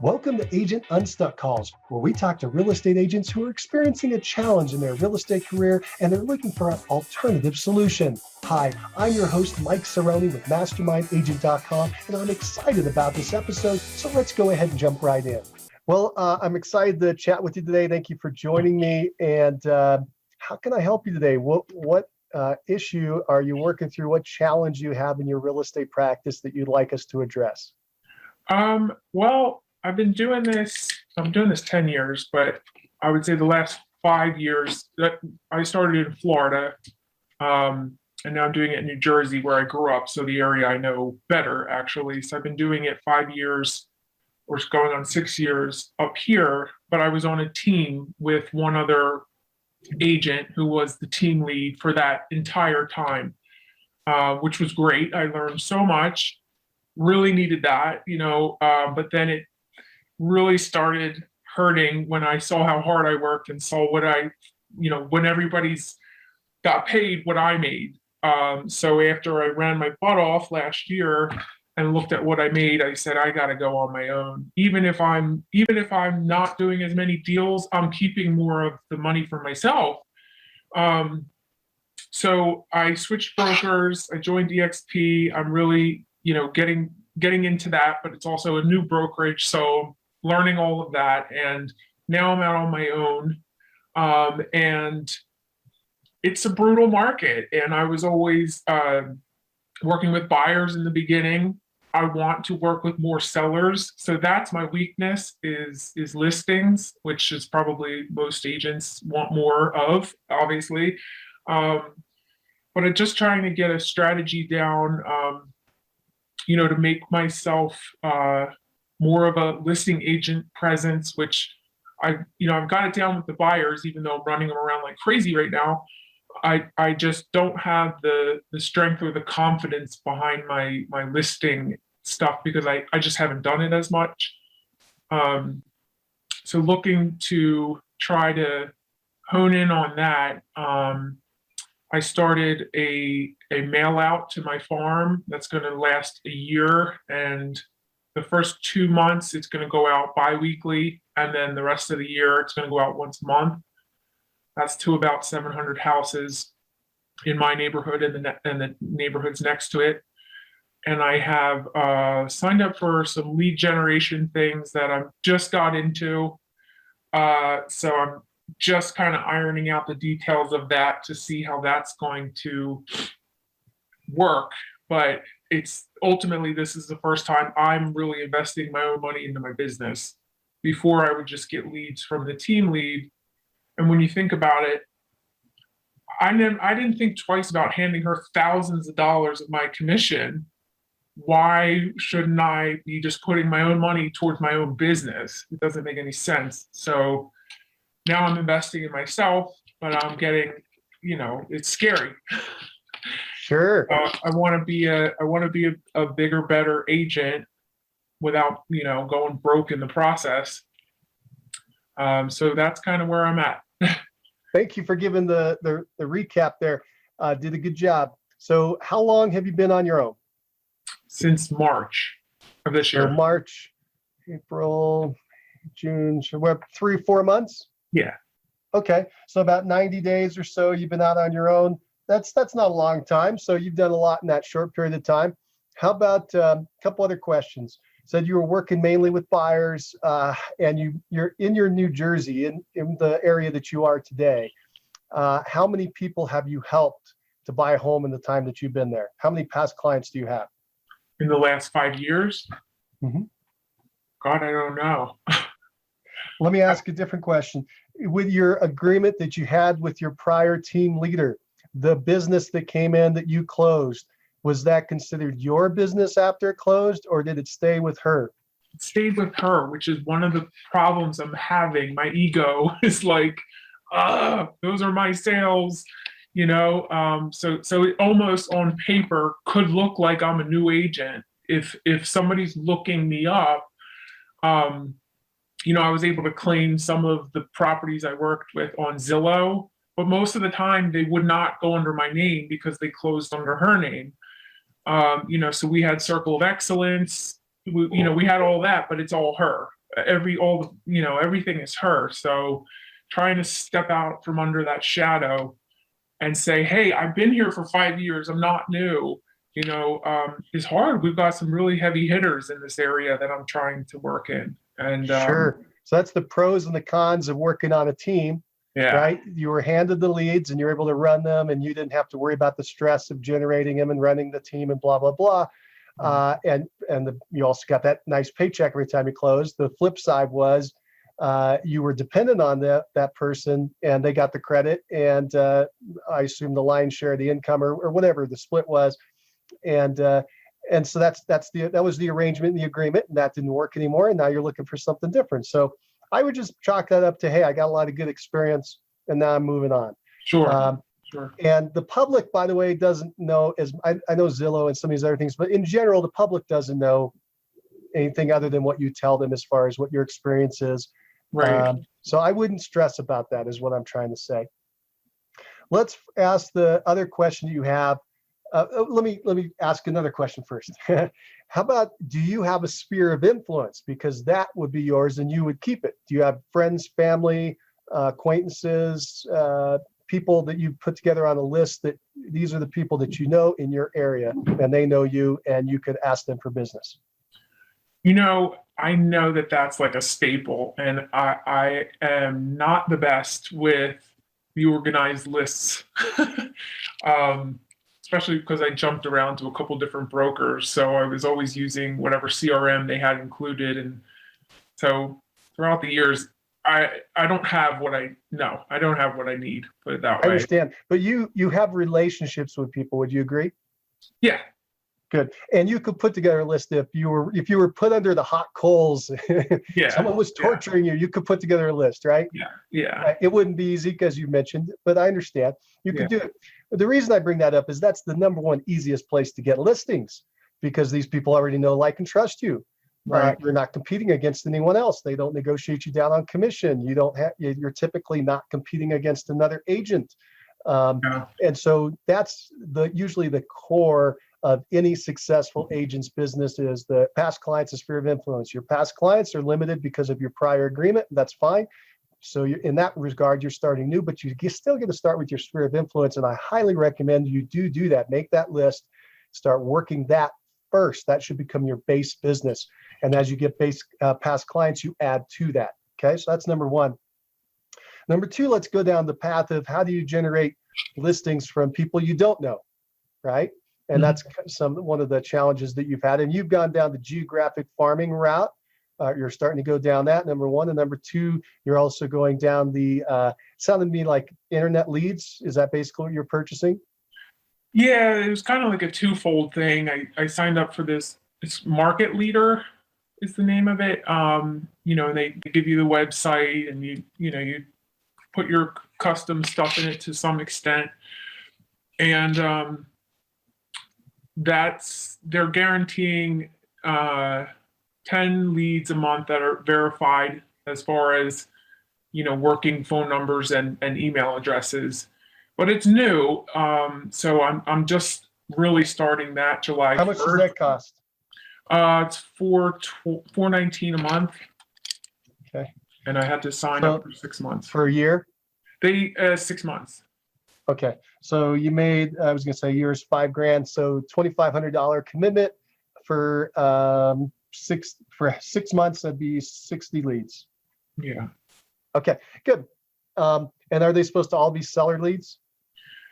Welcome to Agent Unstuck Calls, where we talk to real estate agents who are experiencing a challenge in their real estate career and they're looking for an alternative solution. Hi, I'm your host, Mike Cerrone with MastermindAgent.com, and I'm excited about this episode, so let's go ahead and jump right in. Well, I'm excited to chat with you today. Thank you for joining me. And how can I help you today? What issue are you working through? What challenge you have in your real estate practice that you'd like us to address? Well, I've been doing this, I'm doing this 10 years, but I would say the last 5 years that I started in Florida, and now I'm doing it in New Jersey where I grew up. So the area I know better actually. So I've been doing it 5 years or it's going on 6 years up here, but I was on a team with one other agent who was the team lead for that entire time, which was great. I learned so much, really needed that, but then it really started hurting when I saw how hard I worked and saw what when everybody's got paid what I made. So after I ran my butt off last year and looked at what I made, I said, I got to go on my own. Even if I'm not doing as many deals, I'm keeping more of the money for myself. So I switched brokers. I joined DXP. I'm really, getting into that, but it's also a new brokerage. So learning all of that. And now I'm out on my own. And it's a brutal market. And I was always working with buyers in the beginning. I want to work with more sellers. So that's my weakness is listings, which is probably most agents want more of, obviously. But I'm just trying to get a strategy down, to make myself more of a listing agent presence, which I've got it down with the buyers, even though I'm running them around like crazy right now. I just don't have the strength or the confidence behind my listing stuff because I just haven't done it as much. So looking to try to hone in on that. I started a mail out to my farm that's going to last a year, and the first 2 months it's going to go out bi-weekly, and then the rest of the year it's going to go out once a month. That's to about 700 houses in my neighborhood and the neighborhoods next to it. And I have signed up for some lead generation things that I've just got into. So I'm just kind of ironing out the details of that to see how that's going to work. But it's ultimately, this is the first time I'm really investing my own money into my business. Before I would just get leads from the team lead. And when you think about it, I didn't think twice about handing her thousands of dollars of my commission. Why shouldn't I be just putting my own money towards my own business? It doesn't make any sense. So now I'm investing in myself, but I'm getting, it's scary. Sure. I want to be a bigger, better agent without, going broke in the process. So that's kind of where I'm at. Thank you for giving the recap there. Did a good job. So how long have you been on your own? Since March of this year. So March, April, June, so what, 3-4 months? Yeah. Okay. So about 90 days or so you've been out on your own. That's not a long time. So you've done a lot in that short period of time. How about a couple other questions? Said you were working mainly with buyers, and you're in your New Jersey, in the area that you are today. How many people have you helped to buy a home in the time that you've been there? How many past clients do you have? In the last 5 years? Mm-hmm. God, I don't know. Let me ask a different question. With your agreement that you had with your prior team leader, the business that came in that you closed, was that considered your business after it closed, or did it stay with her? It stayed with her, which is one of the problems I'm having. My ego is like, those are my sales, so it almost on paper could look like I'm a new agent. If somebody's looking me up, I was able to claim some of the properties I worked with on Zillow, but most of the time they would not go under my name because they closed under her name. So we had Circle of Excellence, we had all that, but it's all her. everything is her. So trying to step out from under that shadow and say, hey, I've been here for 5 years, I'm not new, is hard. We've got some really heavy hitters in this area that I'm trying to work in. And Sure. So that's the pros and the cons of working on a team, yeah, right? You were handed the leads and you're able to run them, and you didn't have to worry about the stress of generating them and running the team and blah, blah, blah. You also got that nice paycheck every time you closed. The flip side was you were dependent on that person, and they got the credit, and I assume the lion's share of the income or whatever the split was. And so that was the arrangement and the agreement, and that didn't work anymore. And now you're looking for something different. So I would just chalk that up to, hey, I got a lot of good experience, and now I'm moving on. Sure. Sure. And the public, by the way, doesn't know I know Zillow and some of these other things, but in general, the public doesn't know anything other than what you tell them as far as what your experience is. Right. So I wouldn't stress about that, is what I'm trying to say. Let's ask the other question you have. Let me ask another question first. How about, do you have a sphere of influence? Because that would be yours and you would keep it. Do you have friends, family, acquaintances, people that you put together on a list that these are the people that you know in your area and they know you and you could ask them for business? I know that that's like a staple, and I am not the best with the organized lists, especially because I jumped around to a couple different brokers. So I was always using whatever CRM they had included. And so throughout the years, I don't have what I need, put it that way. I understand, but you have relationships with people. Would you agree? Yeah. Good. And you could put together a list if you were put under the hot coals, Yeah. someone was torturing you could put together a list, right? Yeah. It wouldn't be easy, because you mentioned, but I understand you could do it. The reason I bring that up is that's the number one easiest place to get listings, because these people already know, like, and trust you. Right. You're not competing against anyone else. They don't negotiate you down on commission. You're typically not competing against another agent. And so that's usually the core of any successful agent's business, is the past clients, a sphere of influence. Your past clients are limited because of your prior agreement. That's fine. So in that regard, you're starting new, but you still get to start with your sphere of influence. And I highly recommend you do that. Make that list, start working that first. That should become your base business. And as you get past clients, you add to that. Okay, so that's number one. Number two, let's go down the path of how do you generate listings from people you don't know, right? And that's one of the challenges that you've had. And you've gone down the geographic farming route. You're starting to go down that, number one. And number two, you're also going down the, sounded to me like internet leads. Is that basically what you're purchasing? Yeah, it was kind of like a twofold thing. I signed up for this Market Leader is the name of it. And they give you the website, and you put your custom stuff in it to some extent. And they're guaranteeing 10 leads a month that are verified, as far as working phone numbers and email addresses. But it's new, so I'm just really starting that July 1st. How much does that cost? It's $419 a month. Okay. And I had to sign up for 6 months. For a year? 6 months. Okay, so you made, I was gonna say years, $5,000, so $2,500 commitment for 6 months. That'd be 60 leads. Yeah. Okay, good. And are they supposed to all be seller leads?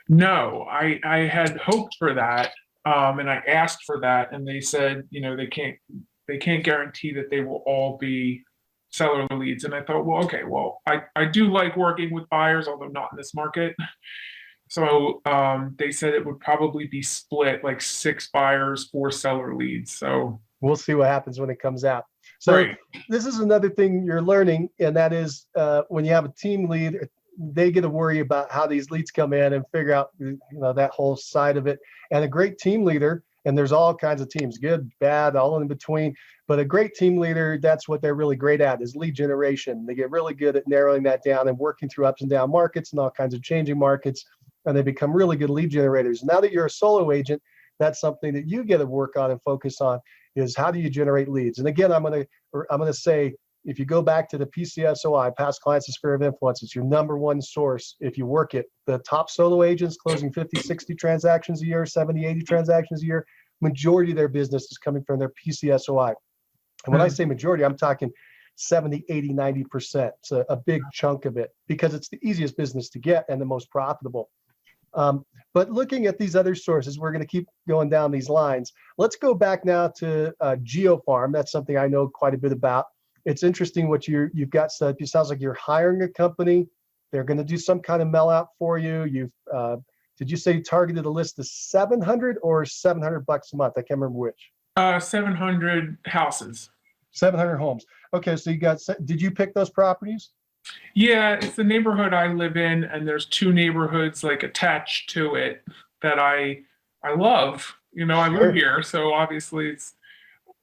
No, I had hoped for that, and I asked for that, and they said, they can't guarantee that they will all be seller leads. And I thought, well, okay, well, I do like working with buyers, although not in this market. So they said it would probably be split, like 6 buyers, 4 seller leads. So we'll see what happens when it comes out. So right. This is another thing you're learning, and that is when you have a team lead, they get to worry about how these leads come in and figure out that whole side of it. And a great team leader, and there's all kinds of teams, good, bad, all in between, but a great team leader, that's what they're really great at, is lead generation. They get really good at narrowing that down and working through ups and down markets and all kinds of changing markets, and they become really good lead generators. Now that you're a solo agent, that's something that you get to work on and focus on, is how do you generate leads? And again, I'm gonna say, if you go back to the PCSOI, past clients' sphere of influence, it's your number one source. If you work it, the top solo agents closing 50, 60 transactions a year, 70, 80 transactions a year, majority of their business is coming from their PCSOI. And when I say majority, I'm talking 70, 80, 90%. It's a big chunk of it because it's the easiest business to get and the most profitable. But looking at these other sources, we're going to keep going down these lines. Let's go back now to GeoFarm. That's something I know quite a bit about. It's interesting what you've got set up. It sounds like you're hiring a company. They're going to do some kind of mail out for you. Did you say you targeted a list of 700 or $700 a month? I can't remember which. 700 houses. 700 homes. Okay, so did you pick those properties? Yeah, it's the neighborhood I live in, and there's two neighborhoods like attached to it that I love. I live here, so obviously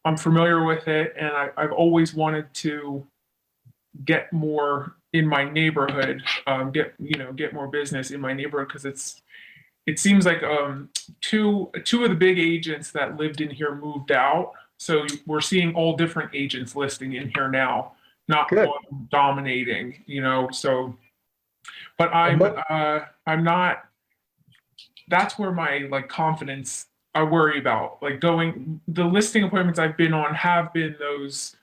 I'm familiar with it, and I've always wanted to get more in my neighborhood, get more business in my neighborhood because it seems like two of the big agents that lived in here moved out, so we're seeing all different agents listing in here now. Not one dominating, so, but I'm not, that's where my confidence I worry about, the listing appointments I've been on have been those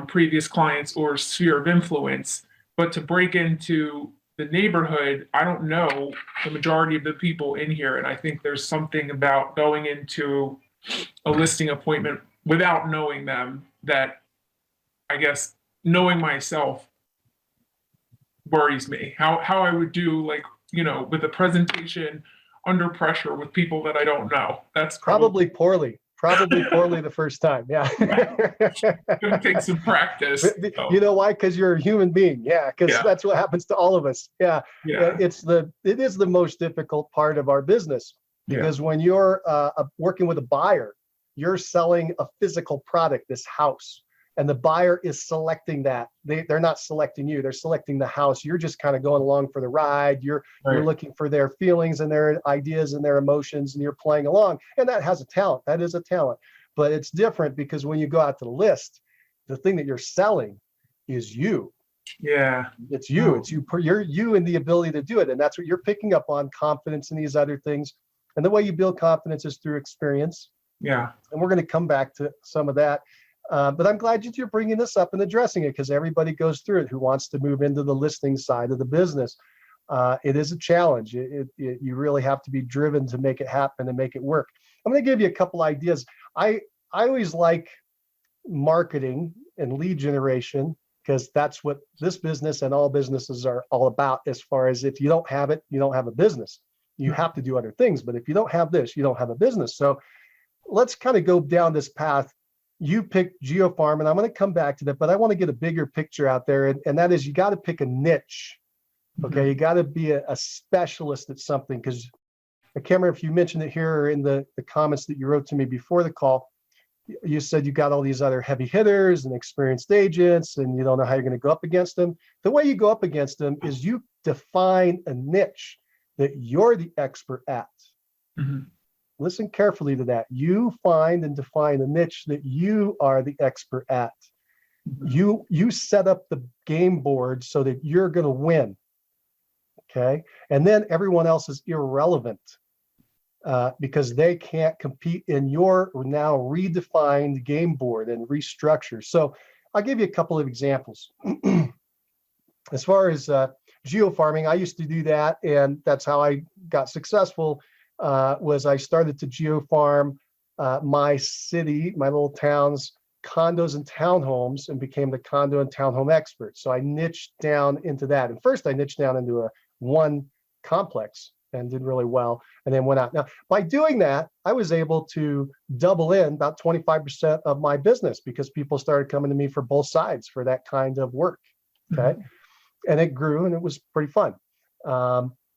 previous clients or sphere of influence, but to break into the neighborhood, I don't know the majority of the people in here. And I think there's something about going into a listing appointment without knowing them that I guess knowing myself worries me. How I would do with a presentation under pressure with people that I don't know. That's probably poorly the first time. Yeah. Gonna take some practice. You know why? Because you're a human being. Yeah, because that's what happens to all of us. Yeah. It is the most difficult part of our business because when you're working with a buyer, you're selling a physical product, this house. And the buyer is selecting that. They're not selecting you, they're selecting the house. You're just kind of going along for the ride. You're looking for their feelings and their ideas and their emotions, and you're playing along. And that has a talent. That is a talent. But it's different because when you go out to the list, the thing that you're selling is you. Yeah. It's you. It's you. You're you and the ability to do it. And that's what you're picking up on, confidence in these other things. And the way you build confidence is through experience. Yeah. And we're going to come back to some of that. But I'm glad you're bringing this up and addressing it because everybody goes through it who wants to move into the listing side of the business. It is a challenge. You really have to be driven to make it happen and make it work. I'm going to give you a couple ideas. I always like marketing and lead generation because that's what this business and all businesses are all about. As far as if you don't have it, you don't have a business. You have to do other things. But if you don't have this, you don't have a business. So let's kind of go down this path. You picked GeoFarm, and I'm going to come back to that, but I want to get a bigger picture out there, and that is you got to pick a niche. Okay, you got to be a specialist at something because I can't remember if you mentioned it here or in the comments that you wrote to me before the call. You said you got all these other heavy hitters and experienced agents, and you don't know how you're going to go up against them. The way you go up against them is you define a niche that you're the expert at. Listen carefully to that. You find and define a niche that you are the expert at. You set up the game board so that you're going to win. Okay. And then everyone else is irrelevant because they can't compete in your now redefined game board and restructure. So I'll give you a couple of examples. As far as geofarming, I used to do that, and that's how I got successful. Was I started to geofarm my city, my little town's condos and townhomes, and became the condo and townhome expert. So I niched down into that. And first I niched down into one complex and did really well, and then went out. Now, by doing that, I was able to double in about 25% of my business because people started coming to me for both sides for that kind of work. Okay. And it grew, and it was pretty fun.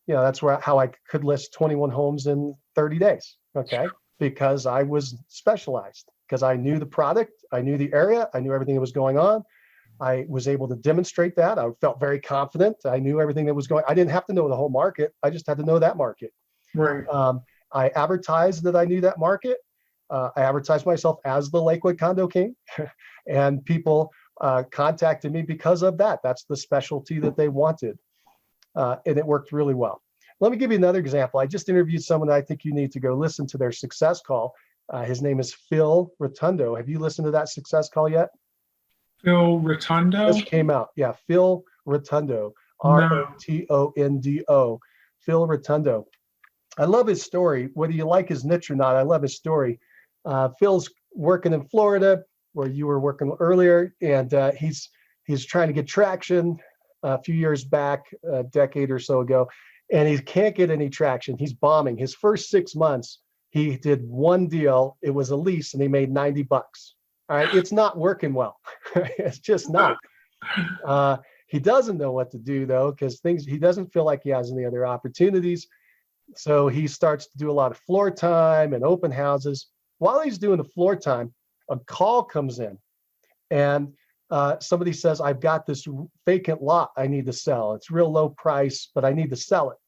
That's how I could list 21 homes in 30 days, okay? Because I was specialized, because I knew the product, I knew the area, I knew everything that was going on. I was able to demonstrate that. I felt very confident. I knew everything that was going on. I didn't have to know the whole market. I just had to know that market. Right. I advertised that I knew that market. I advertised myself as the Lakewood Condo King, and people contacted me because of that. That's the specialty that they wanted. And it worked really well. Let me give you another example. I just interviewed someone that I think you need to go listen to their success call. His name is Phil Rotundo. Have you listened to that success call yet? Phil Rotundo? Just came out. Yeah, Phil Rotundo, No. Rotondo. Phil Rotundo. I love his story. Whether you like his niche or not, I love his story. Phil's working in Florida, where you were working earlier, and he's trying to get traction a few years back, a decade or so ago, and he can't get any traction. He's bombing. His first 6 months, he did one deal. It was a lease, and he made $90. All right, it's not working well. It's just not. He doesn't know what to do though, because he doesn't feel like he has any other opportunities. So he starts to do a lot of floor time and open houses. While he's doing the floor time, a call comes in, and somebody says, I've got this vacant lot I need to sell. It's real low price, but I need to sell it.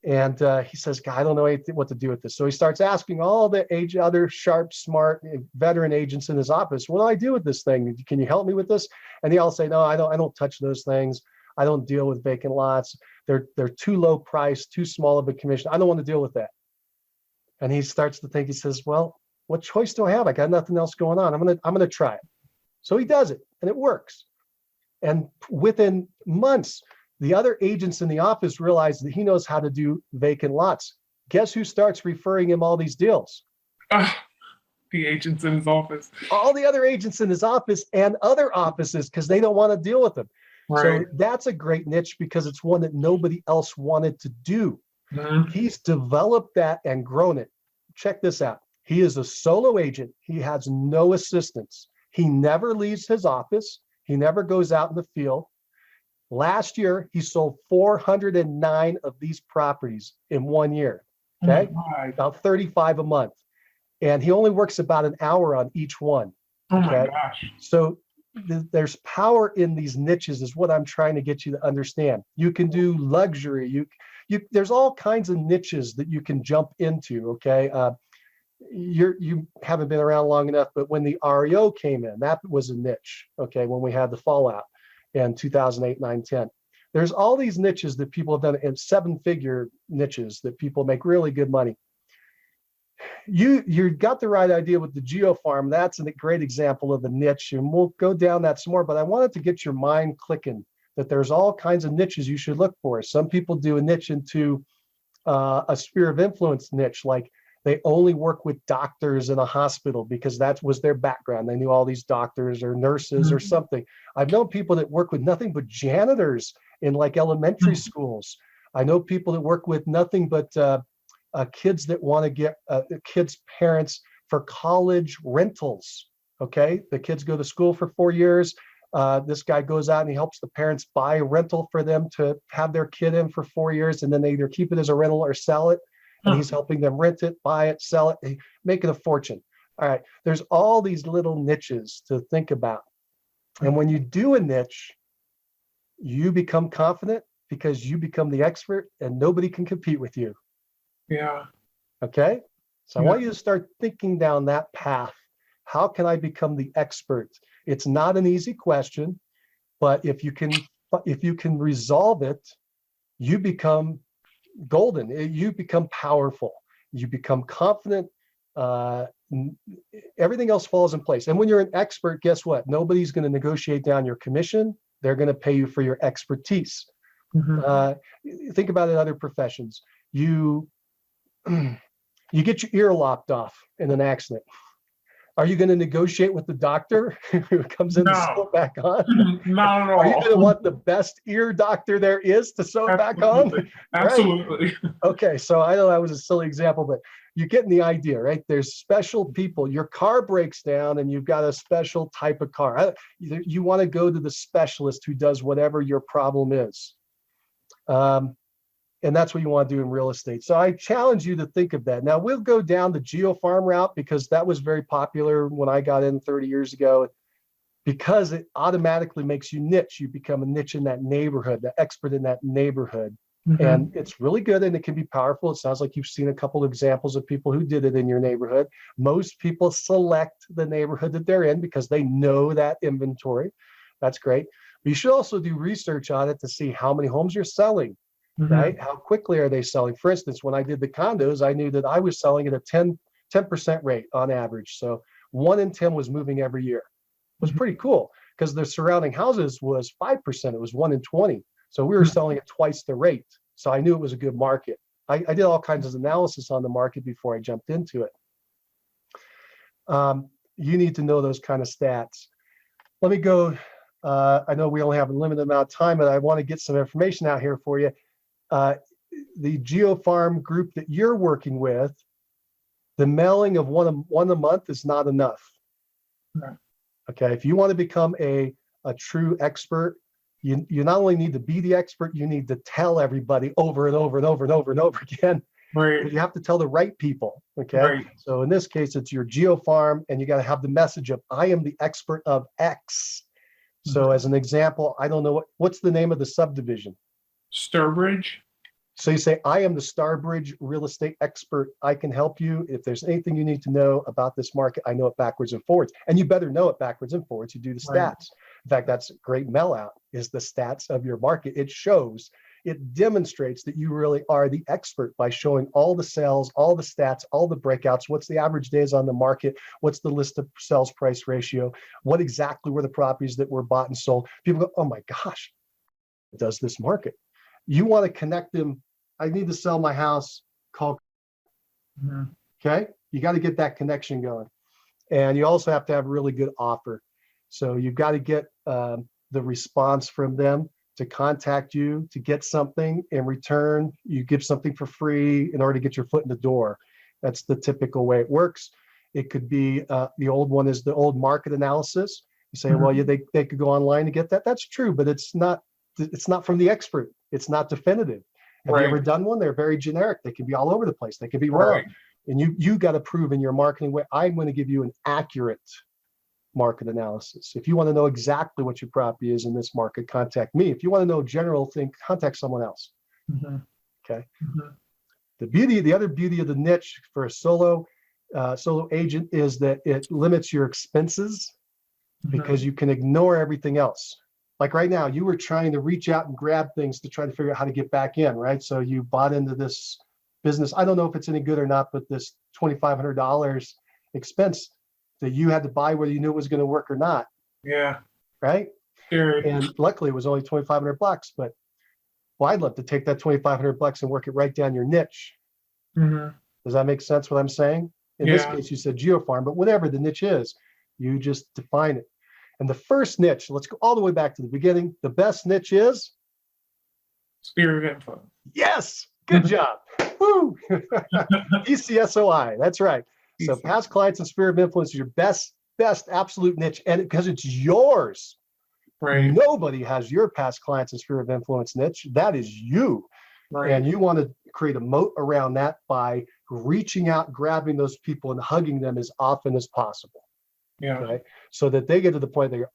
And he says, God, I don't know what to do with this. So he starts asking all the other sharp, smart, veteran agents in his office, what do I do with this thing? Can you help me with this? And they all say, no, I don't touch those things. I don't deal with vacant lots. They're too low price, too small of a commission. I don't want to deal with that. And he starts to think, he says, well, what choice do I have? I got nothing else going on. I'm gonna try it. So he does it, and it works. And within months, the other agents in the office realize that he knows how to do vacant lots. Guess who starts referring him all these deals? The agents in his office. All the other agents in his office and other offices, because they don't want to deal with them. Right. So that's a great niche because it's one that nobody else wanted to do. Mm-hmm. He's developed that and grown it. Check this out. He is a solo agent. He has no assistants. He never leaves his office. He never goes out in the field. Last year, he sold 409 of these properties in 1 year. Okay, about 35 a month. And he only works about an hour on each one. Oh my gosh. So there's power in these niches is what I'm trying to get you to understand. You can do luxury. There's all kinds of niches that you can jump into, okay? You haven't been around long enough, but when the REO came in, that was a niche, okay, when we had the fallout in 2008, 9, 10. There's all these niches that people have done, and 7-figure niches that people make really good money. You got the right idea with the Geo Farm. That's a great example of a niche, and we'll go down that some more, but I wanted to get your mind clicking that there's all kinds of niches you should look for. Some people do a niche into a sphere of influence niche, like they only work with doctors in a hospital because that was their background. They knew all these doctors or nurses or something. I've known people that work with nothing but janitors in like elementary schools. I know people that work with nothing but kids that want to get kids' parents for college rentals. Okay, the kids go to school for 4 years. This guy goes out and he helps the parents buy a rental for them to have their kid in for 4 years, and then they either keep it as a rental or sell it. And he's helping them rent it, buy it, sell it, making a fortune. All right, there's all these little niches to think about. And when you do a niche, you become confident because you become the expert and nobody can compete with you. Yeah. Okay, so I want you to start thinking down that path. How can I become the expert? It's not an easy question, but if you can resolve it, you become golden. You become powerful. You become confident. Everything else falls in place. And when you're an expert, guess what? Nobody's going to negotiate down your commission. They're going to pay you for your expertise. Think about it in other professions. You get your ear lopped off in an accident. Are you going to negotiate with the doctor who comes in to sew it back on? Not at all. Are you going to want the best ear doctor there is to sew it back on? Absolutely. Right? Okay, so I know that was a silly example, but you're getting the idea, right? There's special people. Your car breaks down and you've got a special type of car. You want to go to the specialist who does whatever your problem is. And that's what you want to do in real estate. So I challenge you to think of that. Now we'll go down the Geo Farm route because that was very popular when I got in 30 years ago, because it automatically makes you niche. You become a niche in that neighborhood, the expert in that neighborhood. And it's really good and it can be powerful. It sounds like you've seen a couple of examples of people who did it in your neighborhood. Most people select the neighborhood that they're in because they know that inventory. That's great. But you should also do research on it to see how many homes you're selling, right? How quickly are they selling? For instance, when I did the condos, I knew that I was selling at a 10% rate on average. So 1 in 10 was moving every year. It was pretty cool because the surrounding houses was 5%. It was 1 in 20. So we were selling at twice the rate. So I knew it was a good market. I did all kinds of analysis on the market before I jumped into it. You need to know those kind of stats. Let me go. I know we only have a limited amount of time, but I want to get some information out here for you. The GeoFarm group that you're working with, the mailing of one a month is not enough. Right. Okay, if you want to become a true expert, you not only need to be the expert, you need to tell everybody over and over and over and over and over again. Right. But you have to tell the right people. Okay. Right. So in this case, it's your GeoFarm, and you got to have the message of I am the expert of X. So as an example, I don't know what's the name of the subdivision. Sturbridge. So you say, I am the Starbridge real estate expert. I can help you. If there's anything you need to know about this market, I know it backwards and forwards. And you better know it backwards and forwards. You do the stats. Right. In fact, that's a great mail out, is the stats of your market. It shows, it demonstrates that you really are the expert by showing all the sales, all the stats, all the breakouts. What's the average days on the market? What's the list of sales price ratio? What exactly were the properties that were bought and sold? People go, oh my gosh, does this market? You want to connect them. I need to sell my house. Call. Okay. You got to get that connection going. And you also have to have a really good offer. So you've got to get the response from them to contact you to get something in return. You give something for free in order to get your foot in the door. That's the typical way it works. It could be the old one is the old market analysis. You say, well, yeah, they could go online to get that. That's true, but it's not from the expert. It's not definitive. Have you ever done one? They're very generic. They can be all over the place. They can be wrong. Right. And you got to prove in your marketing way, I'm going to give you an accurate market analysis. If you want to know exactly what your property is in this market, contact me. If you want to know a general thing, contact someone else. Okay. The other beauty of the niche for a solo agent is that it limits your expenses because you can ignore everything else. Like right now, you were trying to reach out and grab things to try to figure out how to get back in, right? So you bought into this business. I don't know if it's any good or not, but this $2,500 expense that you had to buy whether you knew it was going to work or not. Yeah. Right. Scary. And luckily it was only $2,500, but well, I'd love to take that $2,500 and work it right down your niche. Does that make sense what I'm saying? In this case, you said GeoFarm, but whatever the niche is, you just define it. And the first niche, let's go all the way back to the beginning. The best niche is? Sphere of influence. Yes. Good job. Woo. ECSOI. That's right. So past clients and sphere of influence is your best absolute niche. And because it's yours. Right. Nobody has your past clients and sphere of influence niche. That is you. Right. And you want to create a moat around that by reaching out, grabbing those people and hugging them as often as possible. Yeah. Okay. So that they get to the point they go,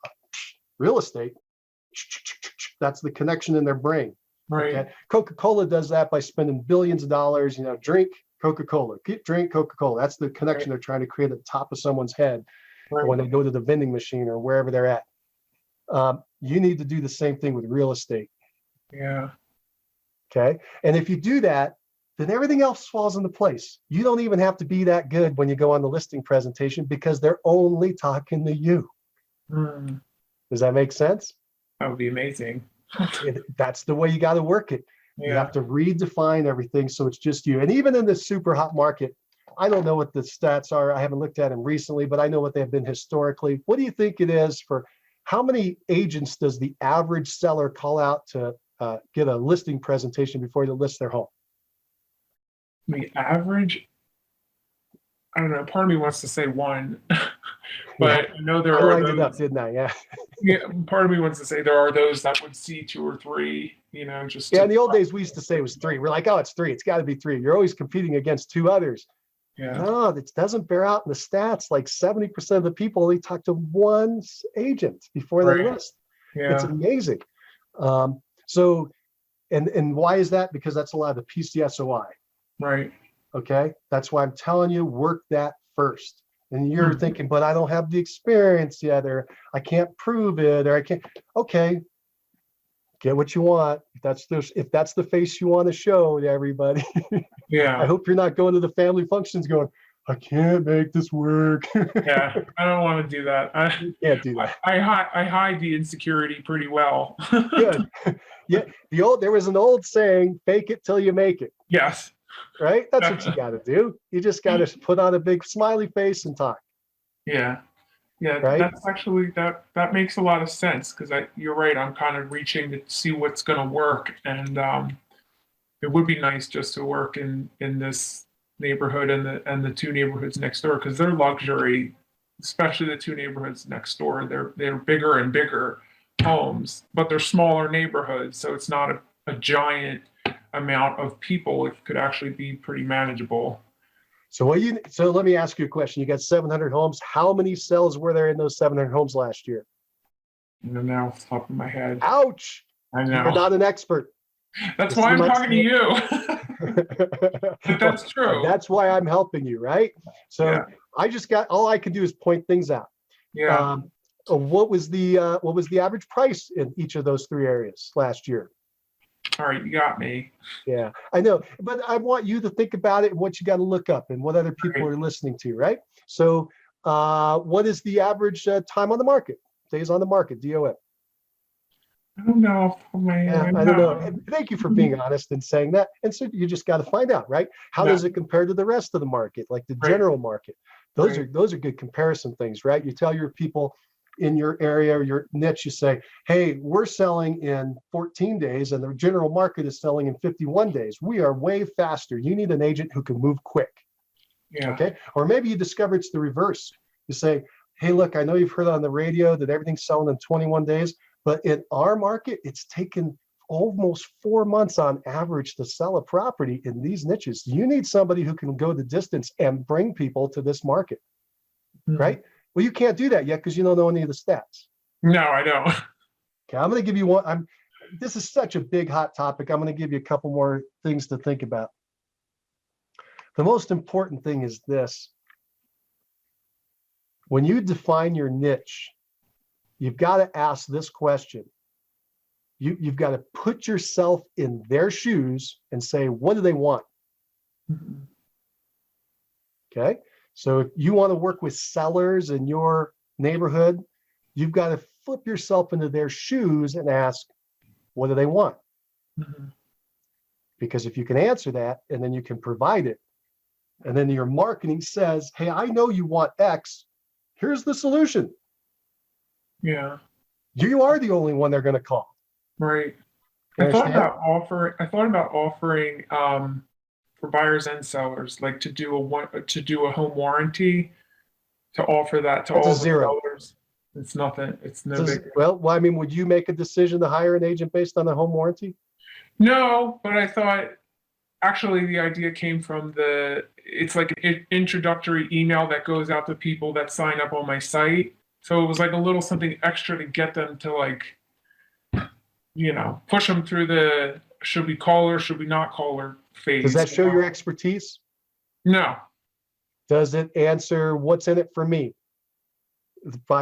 real estate, that's the connection in their brain. Right. Okay. Coca-Cola does that by spending billions of dollars, drink Coca-Cola, drink Coca-Cola. That's the connection they're trying to create at the top of someone's head when they go to the vending machine or wherever they're at. You need to do the same thing with real estate. Yeah. Okay. And if you do that, then everything else falls into place. You don't even have to be that good when you go on the listing presentation because they're only talking to you. Does that make sense? That would be amazing. That's the way you got to work it. Yeah. You have to redefine everything so it's just you. And even in this super hot market, I don't know what the stats are. I haven't looked at them recently, but I know what they've been historically. What do you think it is for how many agents does the average seller call out to get a listing presentation before they list their home? The average, I don't know, part of me wants to say one, but I know there are lined it up, those, didn't I? Yeah. yeah, part of me wants to say there are those that would see 2 or 3, just Yeah, in the old days, we used to say it was 3. We're like, oh, it's 3. It's got to be 3. You're always competing against 2 others. Yeah. No, it doesn't bear out in the stats. Like 70% of the people only talk to one agent before they list. Yeah. It's amazing. So, and why is that? Because that's a lot of the PCSOI. Right. Okay. That's why I'm telling you, work that first. And you're thinking, but I don't have the experience yet, or I can't prove it, or I can't. Okay, get what you want. If that's the face you want to show to everybody. Yeah. I hope you're not going to the family functions going, I can't make this work. Yeah. I don't want to do that. You can't do that. I hide the insecurity pretty well. Good. Yeah. There was an old saying, fake it till you make it. Yes. Right? That's what you got to do. You just got to put on a big smiley face and talk. Yeah. Yeah. Right? That's actually, that makes a lot of sense, because you're right. I'm kind of reaching to see what's going to work. And it would be nice just to work in this neighborhood and the two neighborhoods next door, because they're luxury, especially the two neighborhoods next door. They're bigger and bigger homes, but they're smaller neighborhoods, so it's not a giant amount of people. It could actually be pretty manageable. So let me ask you a question. You got 700 homes. How many sales were there in those 700 homes last year? I don't know off the top of my head. Ouch. I know. You're not an expert. That's why I'm talking to you. But that's true. That's why I'm helping you, right? So yeah. All I can do is point things out. Yeah. What was the average price in each of those three areas last year? All right, you got me. Yeah, I know, but I want you to think about it and what you got to look up and what other people are listening to, right? So, what is the average time on the market? Days on the market, DOM. I don't know. Yeah, I don't know. And thank you for being honest and saying that. And so you just got to find out, right? How does it compare to the rest of the market, like the general market? Those are good comparison things, right? You tell your people in your area or your niche, you say, hey, we're selling in 14 days and the general market is selling in 51 days. We are way faster. You need an agent who can move quick. Yeah. Okay. Or maybe you discover it's the reverse. You say, hey, look, I know you've heard on the radio that everything's selling in 21 days, but in our market, it's taken almost 4 months on average to sell a property in these niches. You need somebody who can go the distance and bring people to this market, right? Well, you can't do that yet because you don't know any of the stats. No, I don't. Okay, I'm going to give you one. This is such a big, hot topic. I'm going to give you a couple more things to think about. The most important thing is this. When you define your niche, you've got to ask this question. You've got to put yourself in their shoes and say, what do they want? Okay. So if you want to work with sellers in your neighborhood, you've got to flip yourself into their shoes and ask, what do they want? Because if you can answer that and then you can provide it, and then your marketing says, hey, I know you want X, here's the solution. Yeah. You are the only one they're going to call. Right. I thought about offering for buyers and sellers, like to do a home warranty, to offer that to all the sellers. It's nothing. It's no big. Well, I mean, would you make a decision to hire an agent based on the home warranty? No, but I thought actually the idea came from it's like an introductory email that goes out to people that sign up on my site. So it was like a little something extra to get them to, like, push them through the should we call her, should we not call her phase. Does that show your expertise? No. Does it answer what's in it for me?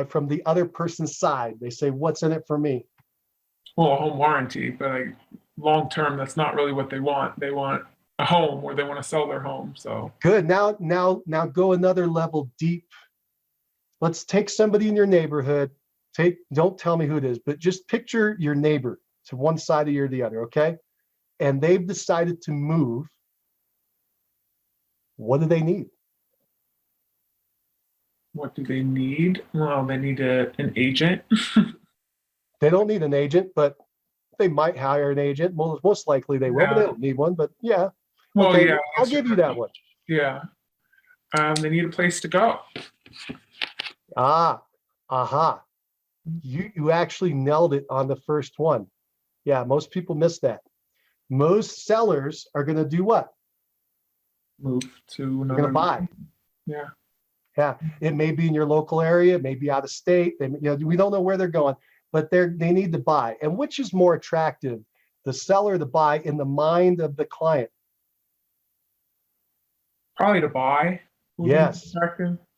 From the other person's side, they say, what's in it for me? Well, a home warranty, but like long term, that's not really what they want. They want a home, or they want to sell their home. So good. Now go another level deep. Let's take somebody in your neighborhood. Don't tell me who it is, but just picture your neighbor to one side of you or the other, okay? And they've decided to move. What do they need? What do they need? Well, they need an agent. They don't need an agent, but they might hire an agent. Most likely they will, but they don't need one. But yeah. Well, okay, yeah. I'll give you that one. Yeah. They need a place to go. You actually nailed it on the first one. Yeah, most people miss that. Most sellers are going to do what? Move to another. They're going to buy. Yeah. Yeah, it may be in your local area, it may be out of state. We don't know where they're going, but they need to buy. And which is more attractive, the seller to buy in the mind of the client? Probably to buy. Yes.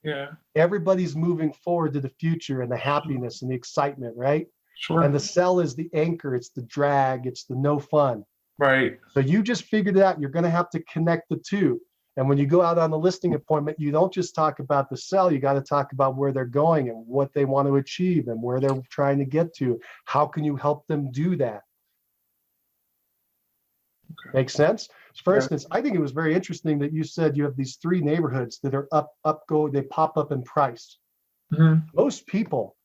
Yeah. Everybody's moving forward to the future and the happiness and the excitement, right? Sure. And the sell is the anchor, it's the drag, it's the no fun. Right. So you just figured it out. You're going to have to connect the two. And when you go out on the listing appointment, you don't just talk about the sell, you got to talk about where they're going and what they want to achieve and where they're trying to get to. How can you help them do that? Okay. Makes sense? For Yeah. instance, I think it was very interesting that you said you have these 3 neighborhoods that are they pop up in price. Most people,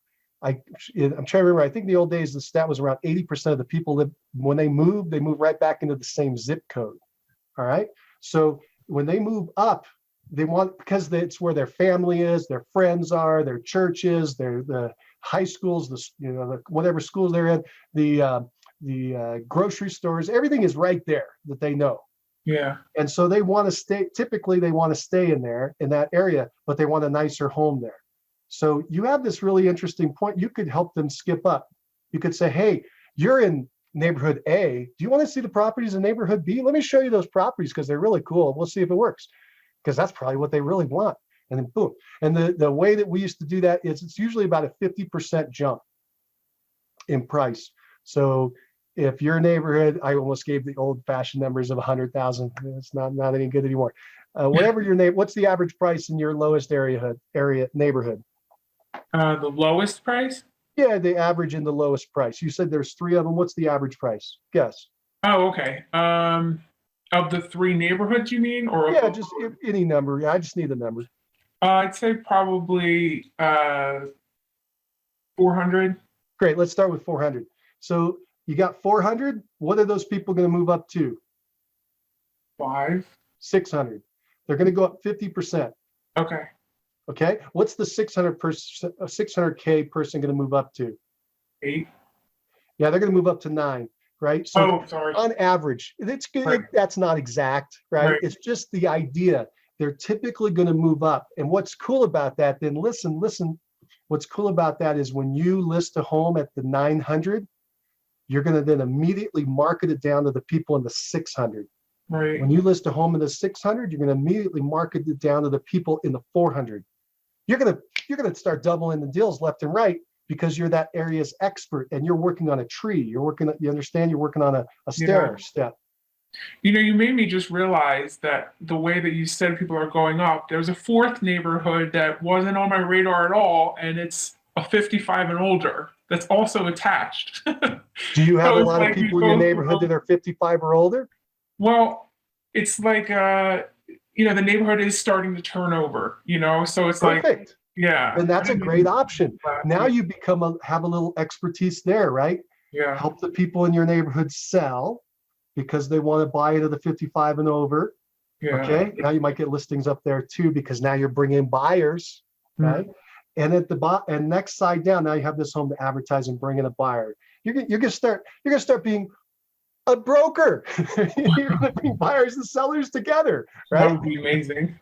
I'm trying to remember, I think in the old days, the stat was around 80% of the people live, when they move right back into the same zip code. All right. So when they move up, they want, because it's where their family is, their friends are, their churches, the high schools, whatever schools they're in, the grocery stores, everything is right there that they know. Yeah. And so they want to stay, typically they want to stay in that area, but they want a nicer home there. So you have this really interesting point. You could help them skip up. You could say, hey, you're in neighborhood A. Do you want to see the properties in neighborhood B? Let me show you those properties because they're really cool. We'll see if it works, because that's probably what they really want. And then boom. And the way that we used to do that is it's usually about a 50% jump in price. So if your neighborhood, I almost gave the old fashioned numbers of 100,000. It's not any good anymore. Whatever your name, what's the average price in your lowest area neighborhood? The lowest price? Yeah, the average and the lowest price. You said there's 3 of them. What's the average price? Guess. Oh, okay. Of the 3 neighborhoods, you mean, or yeah, just any number. Yeah, I just need a number. I'd say probably 400. Great. Let's start with 400. So you got 400. What are those people going to move up to? 5. 600. They're going to go up 50%. Okay. Okay. What's the 600K person going to move up to? 8. Yeah, they're going to move up to 9. Right. So sorry. On average, it's good. Right. That's not exact, right? Right. It's just the idea. They're typically going to move up. And what's cool about that, then listen, what's cool about that is when you list a home at the 900, you're going to then immediately market it down to the people in the 600. Right. When you list a home in the 600, you're going to immediately market it down to the people in the 400. You're going to start doubling the deals left and right because you're that area's expert and you're working on a tree. You understand you're working on a stair step. You know, you made me just realize that the way that you said people are going up, there's a 4th neighborhood that wasn't on my radar at all, and it's a 55 and older that's also attached. Do you have a lot of people in your neighborhood that are 55 or older? Well, it's like, the neighborhood is starting to turn over, so it's Perfect. like, yeah. And that's a great option. Now you have a little expertise there, right? Yeah. Help the people in your neighborhood sell because they want to buy it at the 55 and over. Yeah. Okay. Now you might get listings up there too, because now you're bringing buyers, right? And at and next side down, now you have this home to advertise and bring in a buyer. You're gonna start being a broker. You're gonna bring buyers and sellers together, right? That would be amazing.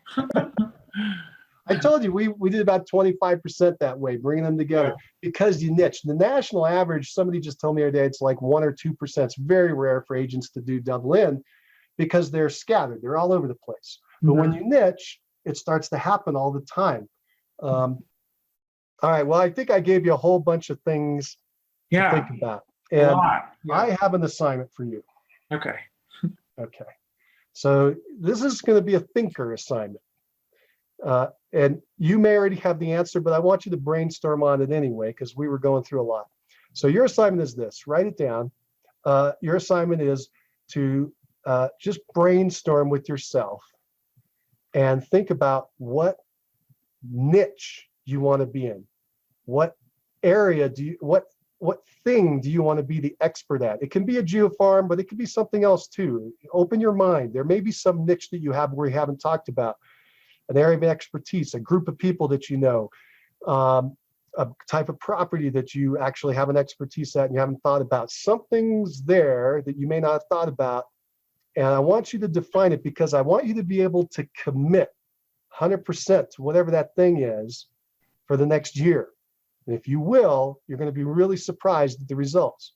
I told you we did about 25% that way, bringing them together because you niche. The national average, somebody just told me the other day, it's like 1 or 2%. It's very rare for agents to do double in because they're scattered. They're all over the place. But when you niche, it starts to happen all the time. All right. Well, I think I gave you a whole bunch of things to think about. And I have an assignment for you. Okay. Okay. So this is going to be a thinker assignment. And you may already have the answer, but I want you to brainstorm on it anyway, because we were going through a lot. So your assignment is this, write it down. Your assignment is to just brainstorm with yourself and think about what niche you want to be in. What area what thing do you want to be the expert at? It can be a geofarm, but it could be something else too. Open your mind. There may be some niche that you have where you haven't talked about. An area of expertise, a group of people that you know, a type of property that you actually have an expertise at and you haven't thought about. Something's there that you may not have thought about. And I want you to define it because I want you to be able to commit 100% to whatever that thing is for the next year. And if you will, you're going to be really surprised at the results.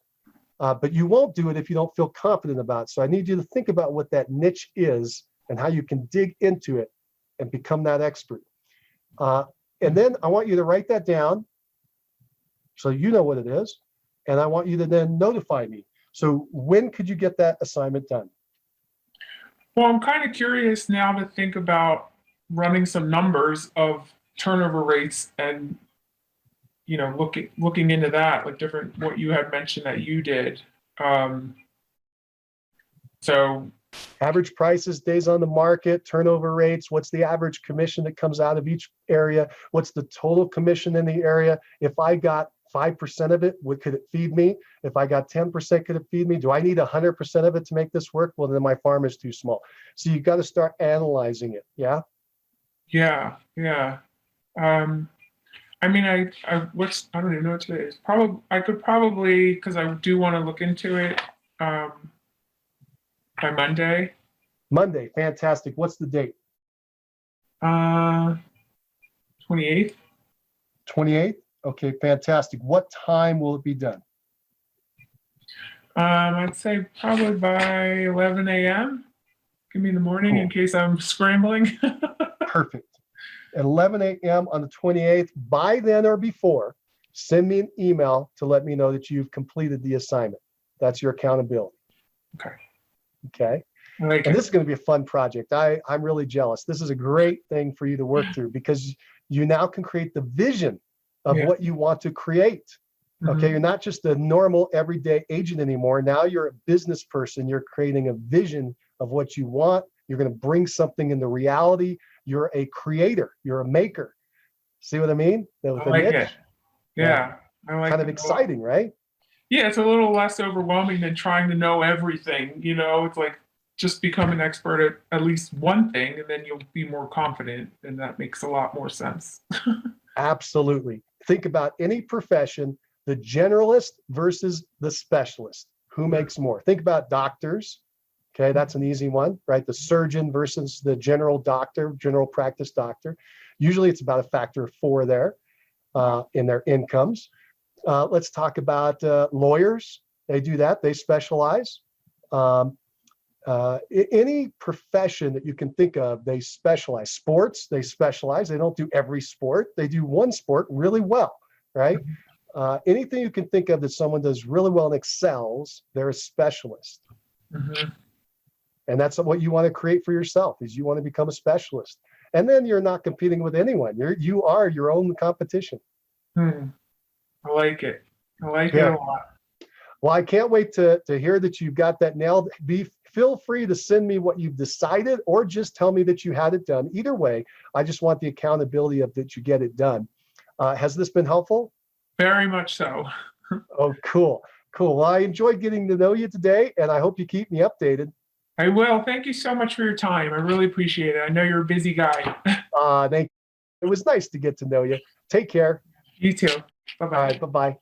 But you won't do it if you don't feel confident about it. So I need you to think about what that niche is and how you can dig into it and become that expert. And then I want you to write that down so you know what it is. And I want you to then notify me. So when could you get that assignment done? Well, I'm kind of curious now to think about running some numbers of turnover rates and, you know, looking into that, like different, what you had mentioned that you did. So average prices, days on the market, turnover rates, what's the average commission that comes out of each area? What's the total commission in the area? If I got 5% of it, could it feed me? If I got 10%, could it feed me? Do I need 100% of it to make this work? Well, then my farm is too small. So you got to start analyzing it. Yeah. Yeah. I mean, I don't even know what today is. I could probably, because I do want to look into it by Monday. Monday, fantastic. What's the date? 28th. 28th. Okay, fantastic. What time will it be done? I'd say probably by 11 a.m. Give me the morning in case I'm scrambling. Perfect. At 11 a.m. on the 28th, by then or before, send me an email to let me know that you've completed the assignment. That's your accountability. Okay. And this is going to be a fun project. I'm really jealous. This is a great thing for you to work through because you now can create the vision of what you want to create. Okay. You're not just a normal everyday agent anymore. Now you're a business person. You're creating a vision of what you want. You're going to bring something into reality. You're a creator. You're a maker. See what I mean? I like it. Yeah. I like kind of exciting, right? Yeah, it's a little less overwhelming than trying to know everything. You know, it's like just become an expert at least one thing, and then you'll be more confident, and that makes a lot more sense. Absolutely. Think about any profession, the generalist versus the specialist. Who makes more? Think about doctors. Okay, that's an easy one, right? The surgeon versus the general doctor, general practice doctor. Usually it's about a factor of 4 there in their incomes. Let's talk about lawyers. They do that. They specialize. Any profession that you can think of, they specialize. Sports, they specialize. They don't do every sport. They do one sport really well, right? Anything you can think of that someone does really well and excels, they're a specialist. And that's what you want to create for yourself, is you want to become a specialist. And then you're not competing with anyone. You are your own competition. I like it. I like it a lot. Well, I can't wait to hear that you've got that nailed. Feel free to send me what you've decided or just tell me that you had it done. Either way, I just want the accountability of that you get it done. Has this been helpful? Very much so. Oh, cool. Well, I enjoyed getting to know you today, and I hope you keep me updated. I will. Thank you so much for your time. I really appreciate it. I know you're a busy guy. Thank you. It was nice to get to know you. Take care. You too. Bye-bye. All right, bye-bye.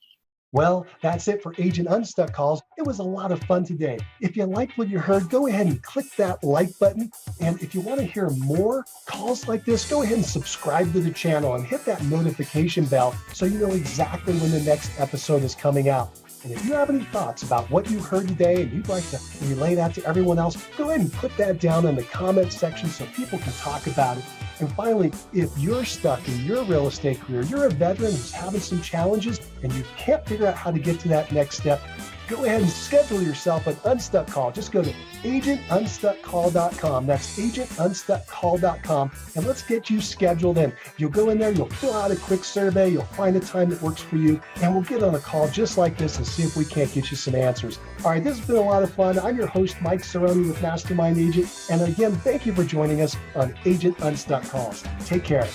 Well, that's it for Agent Unstuck calls. It was a lot of fun today. If you liked what you heard, go ahead and click that like button. And if you want to hear more calls like this, go ahead and subscribe to the channel and hit that notification bell so you know exactly when the next episode is coming out. And if you have any thoughts about what you heard today and you'd like to relay that to everyone else, go ahead and put that down in the comment section so people can talk about it. And finally, if you're stuck in your real estate career, you're a veteran who's having some challenges and you can't figure out how to get to that next step, go ahead and schedule yourself an Unstuck call. Just go to agentunstuckcall.com. That's agentunstuckcall.com. And let's get you scheduled in. You'll go in there, you'll fill out a quick survey, you'll find a time that works for you, and we'll get on a call just like this and see if we can't get you some answers. All right, this has been a lot of fun. I'm your host, Mike Cerrone with Mastermind Agent. And again, thank you for joining us on Agent Unstuck Calls. Take care.